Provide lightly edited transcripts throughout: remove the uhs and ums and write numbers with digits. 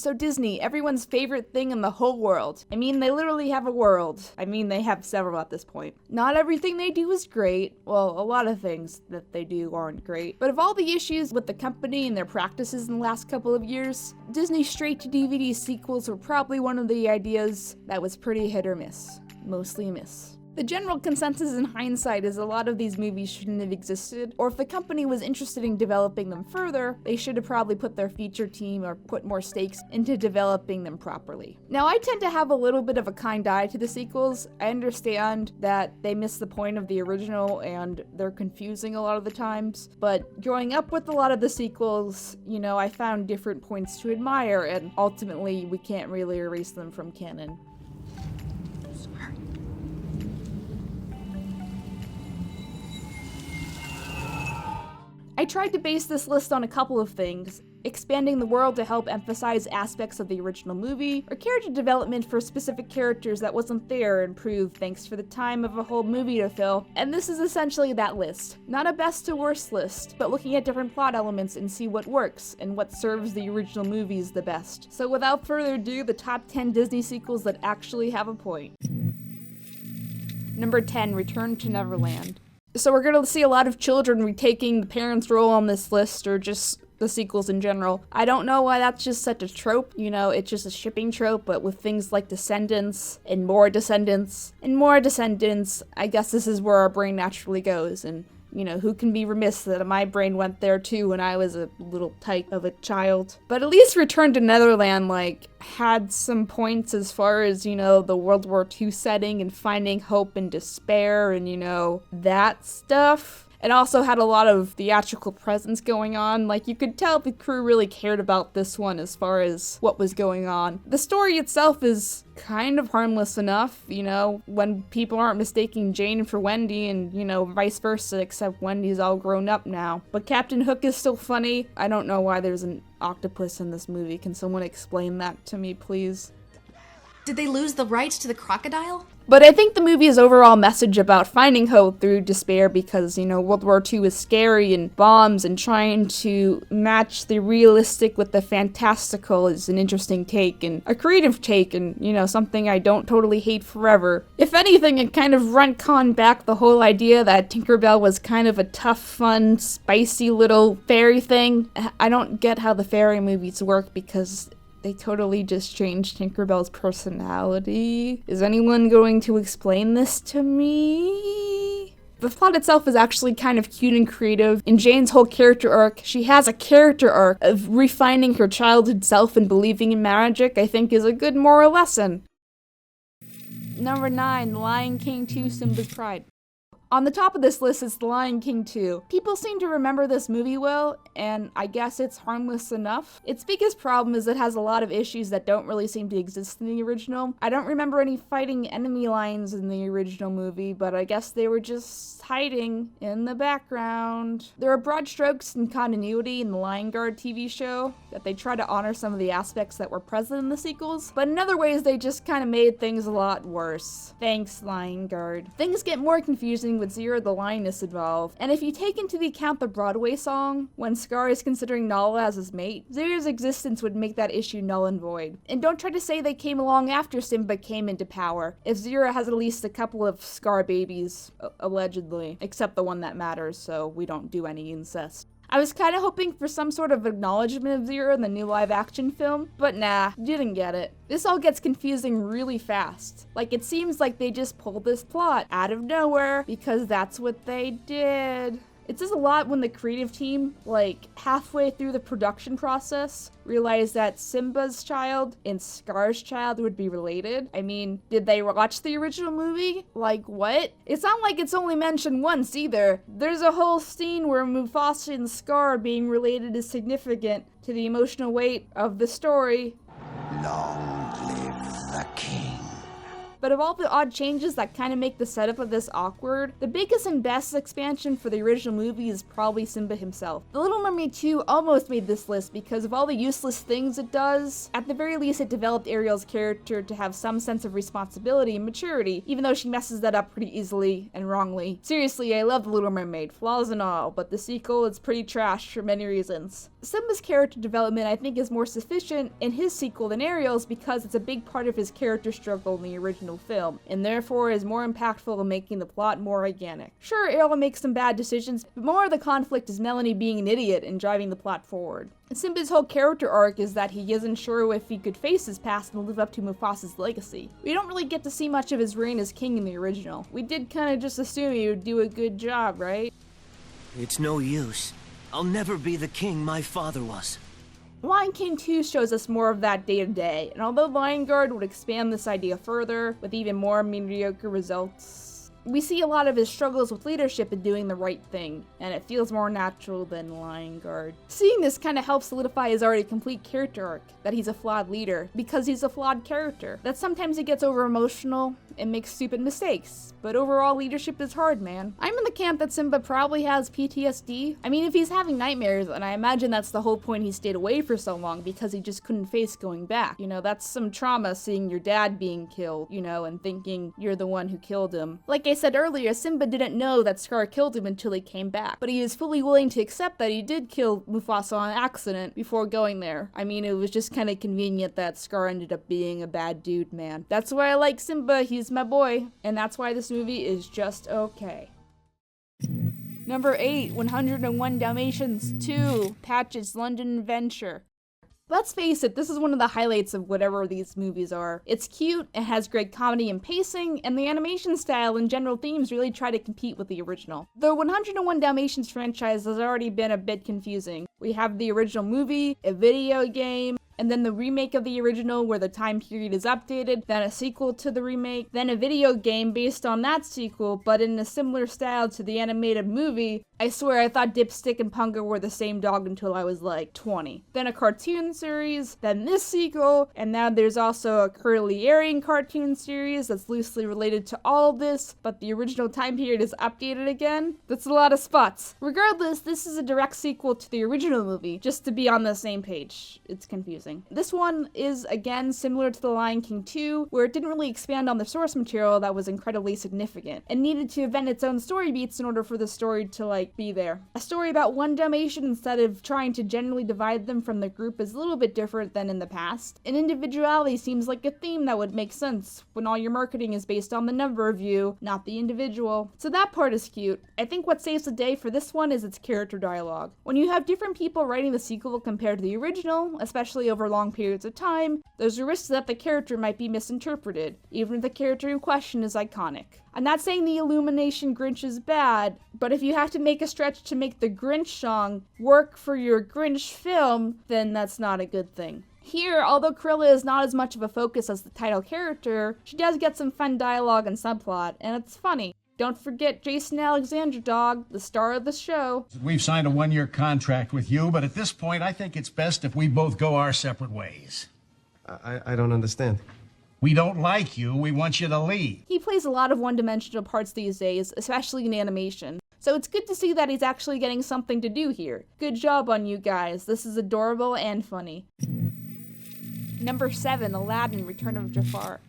So Disney, everyone's favorite thing in the whole world. I mean, they literally have a world. I mean, they have several at this point. Not everything they do is great. Well, a lot of things that they do aren't great. But of all the issues with the company and their practices in the last couple of years, Disney's straight-to-DVD sequels were probably one of the ideas that was pretty hit or miss. Mostly a miss. The general consensus in hindsight is a lot of these movies shouldn't have existed, or if the company was interested in developing them further, they should have probably put their feature team or put more stakes into developing them properly. Now, I tend to have a little bit of a kind eye to the sequels. I understand that they miss the point of the original and they're confusing a lot of the times, but growing up with a lot of the sequels, I found different points to admire, and ultimately we can't really erase them from canon. I tried to base this list on a couple of things: expanding the world to help emphasize aspects of the original movie, or character development for specific characters that wasn't there and proved thanks for the time of a whole movie to fill. And this is essentially that list. Not a best to worst list, but looking at different plot elements and see what works and what serves the original movies the best. So without further ado, the top 10 Disney sequels that actually have a point. Number 10, Return to Neverland. So we're going to see a lot of children retaking the parents' role on this list, or just the sequels in general. I don't know why that's just such a trope. It's just a shipping trope, but with things like Descendants and more Descendants and more Descendants, I guess this is where our brain naturally goes. And who can be remiss that my brain went there too when I was a little tyke of a child. But at least Return to Neverland, had some points as far as, the World War II setting and finding hope and despair and, that stuff. It also had a lot of theatrical presence going on. You could tell the crew really cared about this one as far as what was going on. The story itself is kind of harmless enough, when people aren't mistaking Jane for Wendy and, vice versa, except Wendy's all grown up now. But Captain Hook is still funny. I don't know why there's an octopus in this movie. Can someone explain that to me, please? Did they lose the rights to the crocodile? But I think the movie's overall message about finding hope through despair, because, World War II is scary and bombs, and trying to match the realistic with the fantastical is an interesting take, and a creative take, and, something I don't totally hate forever. If anything, it kind of retconned back the whole idea that Tinkerbell was kind of a tough, fun, spicy little fairy thing. I don't get how the fairy movies work, because they totally just changed Tinkerbell's personality. Is anyone going to explain this to me? The plot itself is actually kind of cute and creative. In Jane's whole character arc, she has a character arc of refining her childhood self and believing in magic, I think is a good moral lesson. Number 9, The Lion King 2, Simba's Pride. On the top of this list is The Lion King 2. People seem to remember this movie well, and I guess it's harmless enough. Its biggest problem is it has a lot of issues that don't really seem to exist in the original. I don't remember any fighting enemy lions in the original movie, but I guess they were just hiding in the background. There are broad strokes in continuity in the Lion Guard TV show that they try to honor some of the aspects that were present in the sequels, but in other ways they just kind of made things a lot worse. Thanks, Lion Guard. Things get more confusing with Zero the Lioness involved, and if you take into the account the Broadway song, when Scar is considering Nala as his mate, Zero's existence would make that issue null and void. And don't try to say they came along after Simba came into power, if Zero has at least a couple of Scar babies, allegedly, except the one that matters, so we don't do any incest. I was kind of hoping for some sort of acknowledgement of Zero in the new live-action film, but nah, didn't get it. This all gets confusing really fast. It seems like they just pulled this plot out of nowhere, because that's what they did. It says a lot when the creative team, halfway through the production process, realized that Simba's child and Scar's child would be related. I mean, did they watch the original movie? What? It's not like it's only mentioned once either. There's a whole scene where Mufasa and Scar being related is significant to the emotional weight of the story. Long live the king. But of all the odd changes that kind of make the setup of this awkward, the biggest and best expansion for the original movie is probably Simba himself. The Little Mermaid 2 almost made this list because of all the useless things it does. At the very least, it developed Ariel's character to have some sense of responsibility and maturity, even though she messes that up pretty easily and wrongly. Seriously, I love The Little Mermaid, flaws and all, but the sequel is pretty trash for many reasons. Simba's character development I think is more sufficient in his sequel than Ariel's because it's a big part of his character struggle in the original film, and therefore is more impactful in making the plot more organic. Sure, Ariel makes some bad decisions, but more of the conflict is Melanie being an idiot and driving the plot forward. Simba's whole character arc is that he isn't sure if he could face his past and live up to Mufasa's legacy. We don't really get to see much of his reign as king in the original. We did kinda just assume he would do a good job, right? It's no use. I'll never be the king my father was. Lion King 2 shows us more of that day to day, and although Lion Guard would expand this idea further with even more mediocre results, we see a lot of his struggles with leadership and doing the right thing, and it feels more natural than Lion Guard. Seeing this kind of helps solidify his already complete character arc, that he's a flawed leader, because he's a flawed character. That sometimes he gets over emotional and makes stupid mistakes, but overall leadership is hard, man. I'm in the camp that Simba probably has PTSD. I mean, if he's having nightmares, and I imagine that's the whole point he stayed away for so long, because he just couldn't face going back. You know, that's some trauma seeing your dad being killed, you know, and thinking you're the one who killed him. Like I said earlier, Simba didn't know that Scar killed him until he came back, but he is fully willing to accept that he did kill Mufasa on accident before going there. I mean, it was just kind of convenient that Scar ended up being a bad dude, man. That's why I like Simba, he's my boy, and that's why this movie is just okay. Number 8, 101 Dalmatians 2, Patch's London Adventure. Let's face it, this is one of the highlights of whatever these movies are. It's cute, it has great comedy and pacing, and the animation style and general themes really try to compete with the original. The 101 Dalmatians franchise has already been a bit confusing. We have the original movie, a video game, and then the remake of the original where the time period is updated, then a sequel to the remake, then a video game based on that sequel but in a similar style to the animated movie. I swear I thought Dipstick and Punga were the same dog until I was like 20. Then a cartoon series, then this sequel, and now there's also a currently airing cartoon series that's loosely related to all of this, but the original time period is updated again. That's a lot of spots. Regardless, this is a direct sequel to the original movie, just to be on the same page. It's confusing. This one is, again, similar to The Lion King 2, where it didn't really expand on the source material that was incredibly significant, and needed to invent its own story beats in order for the story to, be there. A story about one Dalmatian instead of trying to generally divide them from the group is a little bit different than in the past, and individuality seems like a theme that would make sense when all your marketing is based on the number of you, not the individual. So that part is cute. I think what saves the day for this one is its character dialogue. When you have different people writing the sequel compared to the original, especially over long periods of time, there's a risk that the character might be misinterpreted, even if the character in question is iconic. I'm not saying the Illumination Grinch is bad, but if you have to make a stretch to make the Grinch song work for your Grinch film, then that's not a good thing. Here, although Cruella is not as much of a focus as the title character, she does get some fun dialogue and subplot, and it's funny. Don't forget Jason Alexander, dog, the star of the show. We've signed a 1-year contract with you, but at this point, I think it's best if we both go our separate ways. I don't understand. We don't like you. We want you to leave. He plays a lot of one-dimensional parts these days, especially in animation. So it's good to see that he's actually getting something to do here. Good job on you guys. This is adorable and funny. Number 7, Aladdin, Return of Jafar.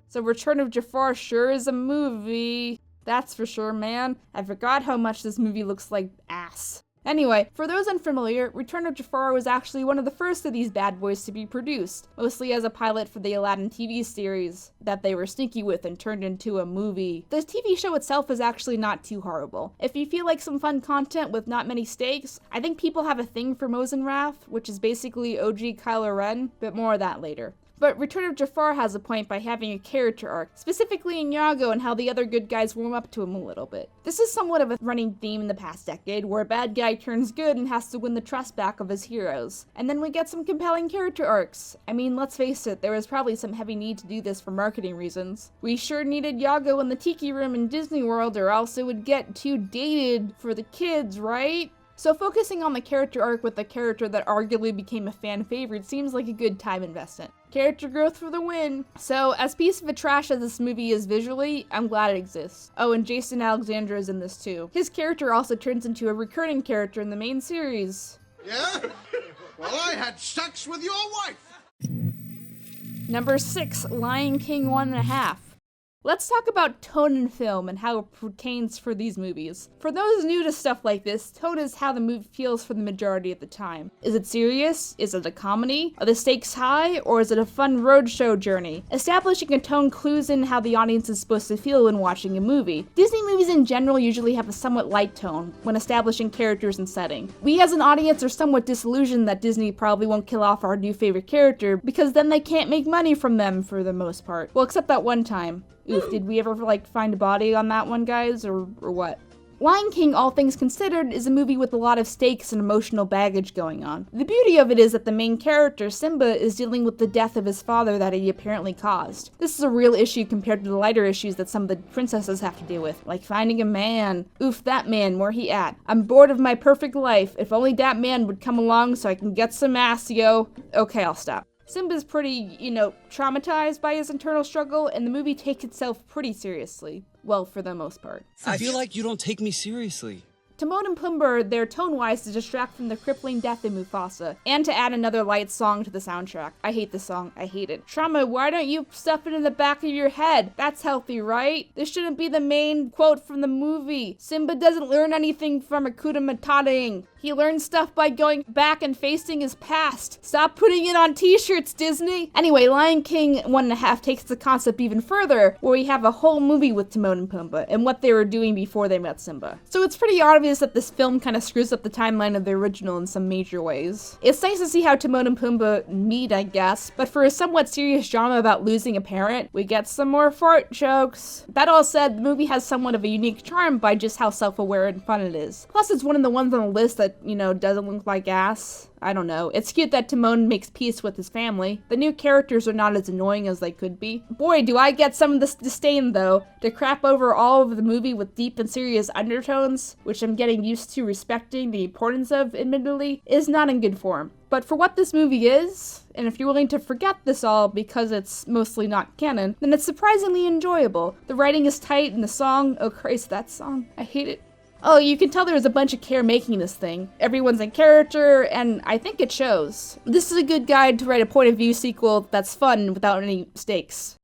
So Return of Jafar sure is a movie. That's for sure, man. I forgot how much this movie looks like ass. Anyway, for those unfamiliar, Return of Jafar was actually one of the first of these bad boys to be produced, mostly as a pilot for the Aladdin TV series that they were sneaky with and turned into a movie. The TV show itself is actually not too horrible. If you feel like some fun content with not many stakes, I think people have a thing for Mosin Wrath, which is basically OG Kylo Ren, but more of that later. But Return of Jafar has a point by having a character arc, specifically in Iago and how the other good guys warm up to him a little bit. This is somewhat of a running theme in the past decade, where a bad guy turns good and has to win the trust back of his heroes. And then we get some compelling character arcs. I mean, let's face it, there was probably some heavy need to do this for marketing reasons. We sure needed Iago in the Tiki Room in Disney World, or else it would get too dated for the kids, right? So focusing on the character arc with a character that arguably became a fan favorite seems like a good time investment. Character growth for the win. So, as piece of trash as this movie is visually, I'm glad it exists. Oh, and Jason Alexander is in this too. His character also turns into a recurring character in the main series. Yeah? Well, I had sex with your wife! Number 6, Lion King 1.5. Let's talk about tone in film and how it pertains for these movies. For those new to stuff like this, tone is how the movie feels for the majority of the time. Is it serious? Is it a comedy? Are the stakes high? Or is it a fun roadshow journey? Establishing a tone clues in how the audience is supposed to feel when watching a movie. Disney movies in general usually have a somewhat light tone when establishing characters and setting. We as an audience are somewhat disillusioned that Disney probably won't kill off our new favorite character because then they can't make money from them for the most part. Well, except that one time. Oof, did we ever, find a body on that one, guys, or what? Lion King, all things considered, is a movie with a lot of stakes and emotional baggage going on. The beauty of it is that the main character, Simba, is dealing with the death of his father that he apparently caused. This is a real issue compared to the lighter issues that some of the princesses have to deal with, like finding a man. Oof, that man, where he at? I'm bored of my perfect life. If only that man would come along so I can get some ass, yo. Okay, I'll stop. Simba's pretty, traumatized by his internal struggle, and the movie takes itself pretty seriously. Well, for the most part. I feel like you don't take me seriously. Timon and Pumbaa, they're tone-wise to distract from the crippling death of Mufasa, and to add another light song to the soundtrack. I hate this song. I hate it. Trauma, why don't you stuff it in the back of your head? That's healthy, right? This shouldn't be the main quote from the movie. Simba doesn't learn anything from Hakuna Matataing. He learns stuff by going back and facing his past. Stop putting it on t-shirts, Disney! Anyway, Lion King 1.5 takes the concept even further, where we have a whole movie with Timon and Pumbaa, and what they were doing before they met Simba. So it's pretty obvious that this film kind of screws up the timeline of the original in some major ways. It's nice to see how Timon and Pumbaa meet, I guess, but for a somewhat serious drama about losing a parent, we get some more fart jokes. That all said, the movie has somewhat of a unique charm by just how self-aware and fun it is. Plus, it's one of the ones on the list that, doesn't look like ass. I don't know. It's cute that Timon makes peace with his family. The new characters are not as annoying as they could be. Boy, do I get some of this disdain, though, to crap over all of the movie with deep and serious undertones, which I'm getting used to respecting the importance of, admittedly, is not in good form. But for what this movie is, and if you're willing to forget this all because it's mostly not canon, then it's surprisingly enjoyable. The writing is tight, and the song, oh Christ, that song, I hate it. Oh, you can tell there was a bunch of care making this thing. Everyone's in character, and I think it shows. This is a good guide to write a point of view sequel that's fun without any stakes.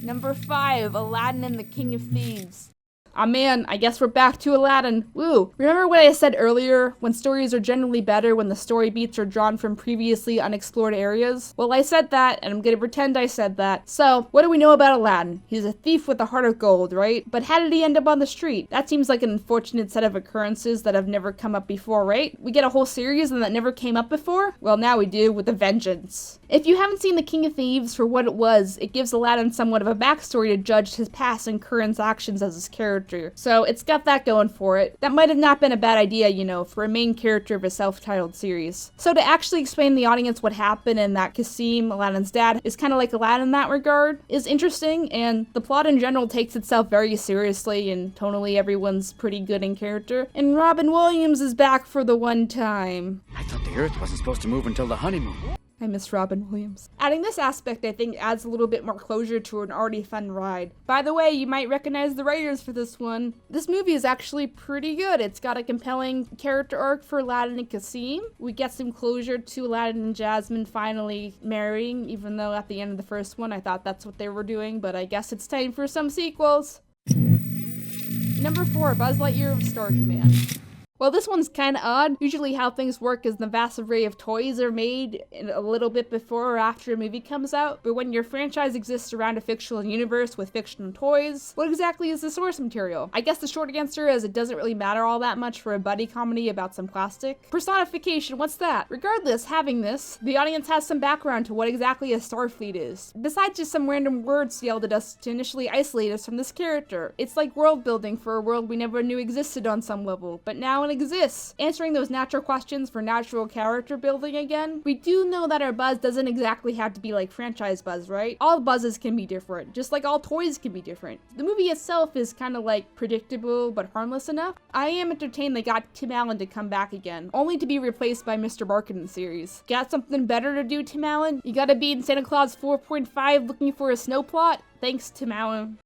Number 5, Aladdin and the King of Thieves. Aw man, I guess we're back to Aladdin. Woo! Remember what I said earlier, when stories are generally better when the story beats are drawn from previously unexplored areas? Well, I said that, and I'm gonna pretend I said that. So, what do we know about Aladdin? He's a thief with a heart of gold, right? But how did he end up on the street? That seems like an unfortunate set of occurrences that have never come up before, right? We get a whole series and that never came up before? Well, now we do, with a vengeance. If you haven't seen The King of Thieves for what it was, it gives Aladdin somewhat of a backstory to judge his past and current actions as his character. So it's got that going for it. That might have not been a bad idea, for a main character of a self-titled series. So to actually explain to the audience what happened and that Cassim, Aladdin's dad, is kind of like Aladdin in that regard, is interesting, and the plot in general takes itself very seriously, and tonally everyone's pretty good in character. And Robin Williams is back for the one time. I thought the Earth wasn't supposed to move until the honeymoon. I miss Robin Williams. Adding this aspect, I think, adds a little bit more closure to an already fun ride. By the way, you might recognize the writers for this one. This movie is actually pretty good. It's got a compelling character arc for Aladdin and Cassim. We get some closure to Aladdin and Jasmine finally marrying, even though at the end of the first one I thought that's what they were doing, but I guess it's time for some sequels. Number 4, Buzz Lightyear of Star Command. Well, this one's kind of odd. Usually how things work is the vast array of toys are made a little bit before or after a movie comes out, but when your franchise exists around a fictional universe with fictional toys, what exactly is the source material? I guess the short answer is it doesn't really matter all that much for a buddy comedy about some plastic. Personification, what's that? Regardless, having this, the audience has some background to what exactly a Starfleet is, besides just some random words yelled at us to initially isolate us from this character. It's like world building for a world we never knew existed on some level, but now in Malin exists, answering those natural questions for natural character building again. We do know that our Buzz doesn't exactly have to be like franchise Buzz, right? All Buzzes can be different, just like all toys can be different. The movie itself is kind of like predictable but harmless enough. I am entertained they got Tim Allen to come back again, only to be replaced by Mr. Barkin in the series. Got something better to do, Tim Allen? You gotta be in Santa Claus 4.5 looking for a snow plot? Thanks, Tim Allen.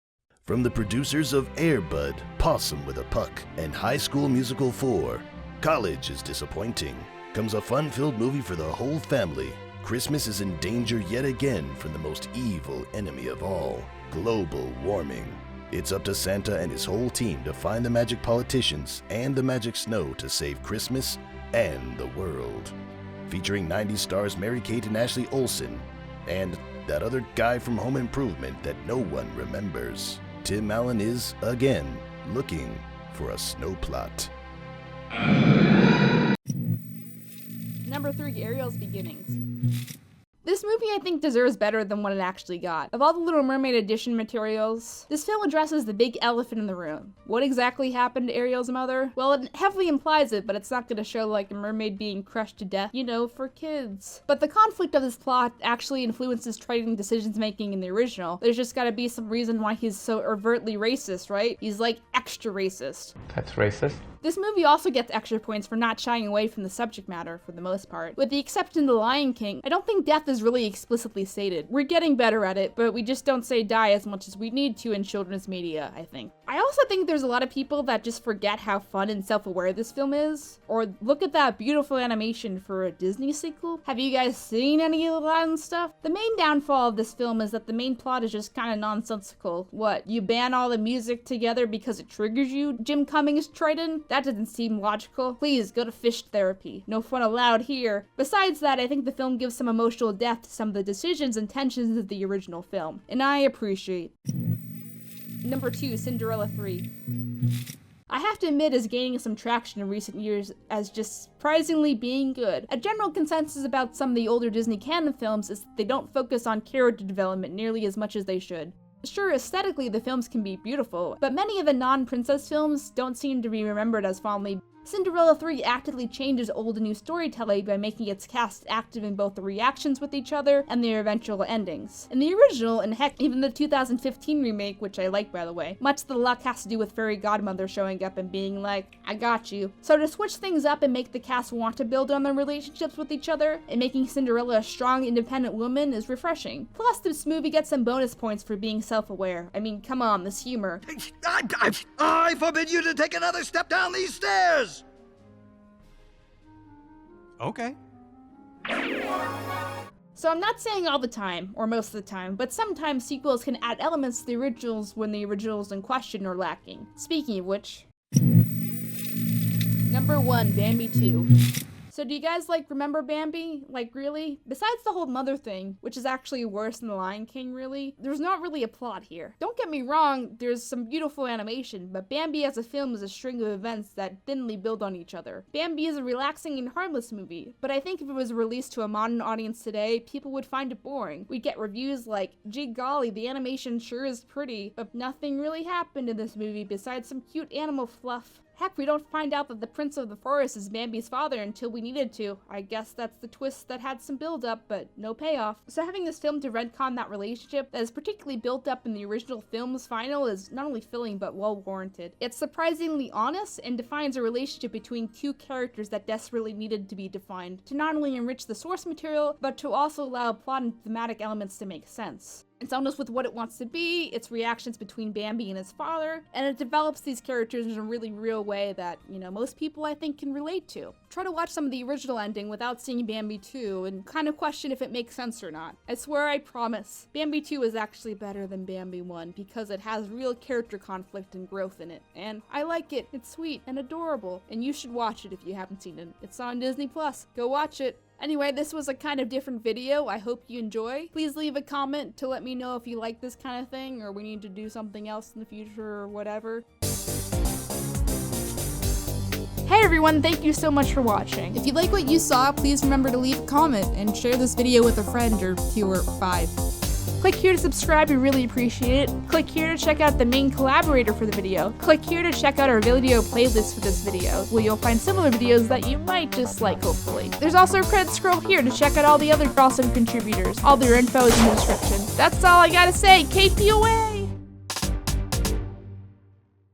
From the producers of Air Bud, Possum with a Puck, and High School Musical 4, College is Disappointing, comes a fun-filled movie for the whole family. Christmas is in danger yet again from the most evil enemy of all, global warming. It's up to Santa and his whole team to find the magic politicians and the magic snow to save Christmas and the world. Featuring 90s stars Mary-Kate and Ashley Olsen, and that other guy from Home Improvement that no one remembers. Tim Allen is, again, looking for a snow plot. Number 3, Ariel's Beginnings. This movie, I think, deserves better than what it actually got. Of all the Little Mermaid edition materials, this film addresses the big elephant in the room. What exactly happened to Ariel's mother? Well, it heavily implies it, but it's not going to show like a mermaid being crushed to death, you know, for kids. But the conflict of this plot actually influences Triton decisions making in the original. There's just gotta be some reason why he's so overtly racist, right? He's like extra racist. That's racist. This movie also gets extra points for not shying away from the subject matter for the most part. With the exception of The Lion King, I don't think death is really explicitly stated. We're getting better at it, but we just don't say die as much as we need to in children's media, I think. I also think there's a lot of people that just forget how fun and self-aware this film is. Or look at that beautiful animation for a Disney sequel. Have you guys seen any of that and stuff? The main downfall of this film is that the main plot is just kind of nonsensical. What, you ban all the music together because it triggers you, Jim Cummings Triton? That doesn't seem logical. Please, go to fish therapy. No fun allowed here. Besides that, I think the film gives some emotional depth to some of the decisions and tensions of the original film, and I appreciate. Number 2, Cinderella 3. I have to admit is gaining some traction in recent years as just surprisingly being good. A general consensus about some of the older Disney canon films is that they don't focus on character development nearly as much as they should. Sure, aesthetically the films can be beautiful, but many of the non-princess films don't seem to be remembered as fondly. Cinderella 3 actively changes old and new storytelling by making its cast active in both the reactions with each other and their eventual endings. In the original, and heck, even the 2015 remake, which I like by the way, much of the luck has to do with Fairy Godmother showing up and being like, I got you. So to switch things up and make the cast want to build on their relationships with each other, and making Cinderella a strong, independent woman is refreshing. Plus, this movie gets some bonus points for being self-aware. I mean, come on, this humor. I forbid you to take another step down these stairs! Okay. So I'm not saying all the time, or most of the time, but sometimes sequels can add elements to the originals when the originals in question are lacking. Speaking of which... Number 1, Bambi 2. So do you guys, remember Bambi? Really? Besides the whole mother thing, which is actually worse than The Lion King, really, there's not really a plot here. Don't get me wrong, there's some beautiful animation, but Bambi as a film is a string of events that thinly build on each other. Bambi is a relaxing and harmless movie, but I think if it was released to a modern audience today, people would find it boring. We'd get reviews like, gee golly, the animation sure is pretty, but nothing really happened in this movie besides some cute animal fluff. Heck, we don't find out that the Prince of the Forest is Bambi's father until we needed to. I guess that's the twist that had some build-up, but no payoff. So having this film to retcon that relationship that is particularly built up in the original film's final is not only filling but well warranted. It's surprisingly honest and defines a relationship between two characters that desperately needed to be defined, to not only enrich the source material, but to also allow plot and thematic elements to make sense. It's honest with what it wants to be, its reactions between Bambi and his father, and it develops these characters in a really real way that, most people I think can relate to. Try to watch some of the original ending without seeing Bambi 2 and kind of question if it makes sense or not. I swear I promise, Bambi 2 is actually better than Bambi 1 because it has real character conflict and growth in it. And I like it. It's sweet and adorable. And you should watch it if you haven't seen it. It's on Disney+. Go watch it. Anyway, this was a kind of different video. I hope you enjoy. Please leave a comment to let me know if you like this kind of thing or we need to do something else in the future or whatever. Hey everyone, thank you so much for watching. If you like what you saw, please remember to leave a comment and share this video with a friend or 2 or 5. Click here to subscribe, we really appreciate it. Click here to check out the main collaborator for the video. Click here to check out our video playlist for this video, where you'll find similar videos that you might just like, hopefully. There's also a credit scroll here to check out all the other awesome contributors. All their info is in the description. That's all I gotta say. KP away!